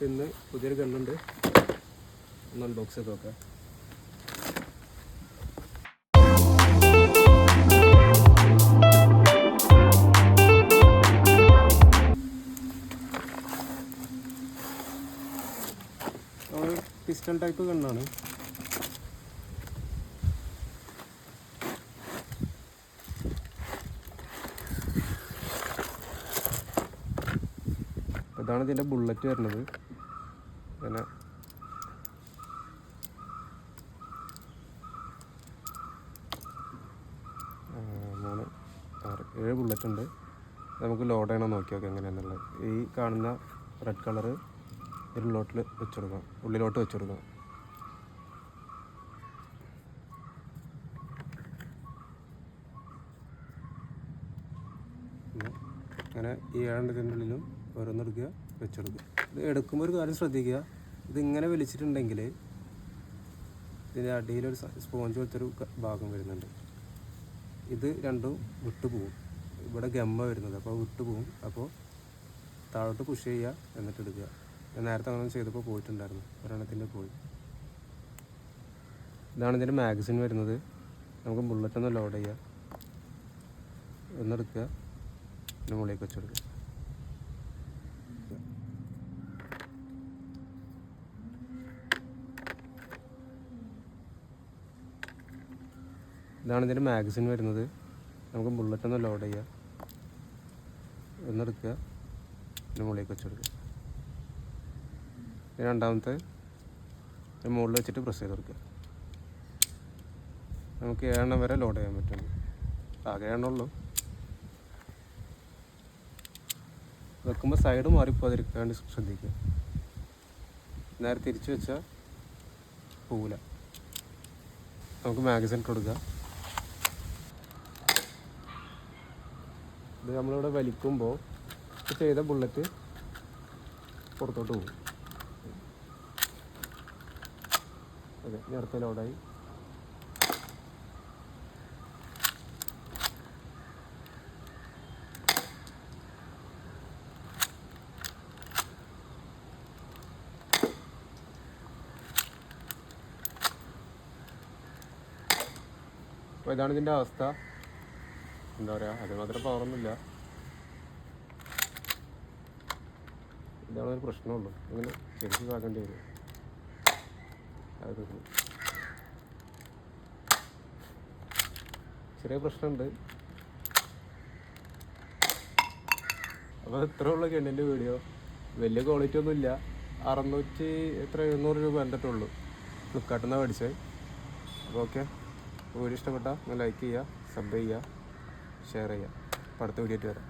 ഇന്ന് പുതിയൊരു ഗണ്ണുണ്ട്, ഒന്ന് അൺബോക്സ് ചെയ്ത് നോക്കാം. പിസ്റ്റൾ ടൈപ്പ് ഗണ്ണാണ്. ഇതാണ് ഇതിൻ്റെ ബുള്ളറ്റ് വരുന്നത്. പിന്നെ 3, 6, 7 ബുള്ളറ്റ് ഉണ്ട്. നമുക്ക് ലോഡ് ചെയ്യണം, നോക്കി നോക്കാം എങ്ങനെയാണെന്നുള്ളത്. ഈ കാണുന്ന റെഡ് കളറ് ഉള്ളിലോട്ട് വെച്ചെടുക്കാം, ഉള്ളിലോട്ട് വെച്ചെടുക്കാം. അങ്ങനെ ഈ 7 ഇതിൻ്റെ ഉള്ളിലും ഓരോന്നെടുക്കുക, വെച്ചെടുക്കുക. ഇത് എടുക്കുമ്പോൾ ഒരു കാര്യം ശ്രദ്ധിക്കുക, ഇതിങ്ങനെ വലിച്ചിട്ടുണ്ടെങ്കിൽ ഇതിൻ്റെ അടിയിലൊരു സ്പോഞ്ച് പോലത്തൊരു ഭാഗം വരുന്നുണ്ട്. ഇത് രണ്ടും വിട്ടുപോകും. ഇവിടെ ഗമ്മ വരുന്നത്, അപ്പോൾ വിട്ടുപോകും. അപ്പോൾ താഴോട്ട് പുഷ് ചെയ്യുക, എന്നിട്ട് എടുക്കുക. ഞാൻ നേരത്തെ അങ്ങനെ ചെയ്തപ്പോൾ പോയിട്ടുണ്ടായിരുന്നു, ഒരെണ്ണത്തിൻ്റെ പോയി. ഇതാണ് ഇതിൻ്റെ മാഗസിൻ വരുന്നത്. നമുക്ക് ബുള്ളറ്റൊന്ന് ലോഡ് ചെയ്യുക, ഒന്നെടുക്കുക, പിന്നെ മുകളിലേക്ക് വെച്ചെടുക്കുക. ഇതാണ് ഇതിൻ്റെ മാഗസിൻ വരുന്നത്. നമുക്ക് ബുള്ളറ്റൊന്ന് ലോഡ് ചെയ്യുക, ഒന്നെടുക്കുക, പിന്നെ മുകളിലേക്ക് വെച്ചെടുക്കുക. രണ്ടാമത്തെ മുകളിൽ വെച്ചിട്ട് പ്രസ് ചെയ്ത് കൊടുക്കുക. നമുക്ക് 7 വരെ ലോഡ് ചെയ്യാൻ പറ്റും. ആകെ 7 ഉള്ളൂ. വെക്കുമ്പോൾ സൈഡ് മാറിപ്പോകാതിരിക്കാൻ വേണ്ടി ശ്രദ്ധിക്കുക. നേരെ തിരിച്ച് വെച്ചാൽ പോവില്ല. നമുക്ക് മാഗസിൻ ഇട്ട് കൊടുക്കുക. ഇത് നമ്മളിവിടെ വലിക്കുമ്പോൾ ചെയ്ത ബുള്ളറ്റ് പുറത്തോട്ട് പോകും. അതെ, നേരത്തെ ലോഡായി. അപ്പോൾ ഇതാണ് ഇതിൻ്റെ അവസ്ഥ. എന്താ പറയുക, അതുമാത്രം പവറൊന്നുമില്ല. ഇതാണ് ഒരു പ്രശ്നമുള്ളൂ. ഇങ്ങനെ ശരിക്കും ആക്കേണ്ടി വരും. അത് ചെറിയ പ്രശ്നമുണ്ട്. അപ്പോൾ ഇത്രേ ഉള്ളൂ ഗണ്ണിൻ്റെ വീഡിയോ. വലിയ ക്വാളിറ്റി ഒന്നുമില്ല. 700 രൂപ എന്നിട്ടുള്ളൂ. ഫ്ലിപ്കാർട്ടിൽ നിന്നാണ് മേടിച്ചത്. അപ്പോൾ ഓക്കെ, വീഡിയോ ഇഷ്ടപ്പെട്ടാൽ ലൈക്ക് ചെയ്യുക, സബ് ചെയ്യുക, ഷെയർ ചെയ്യുക. അപ്പോൾ അടുത്ത വീഡിയോ ആയിട്ട് വരാം.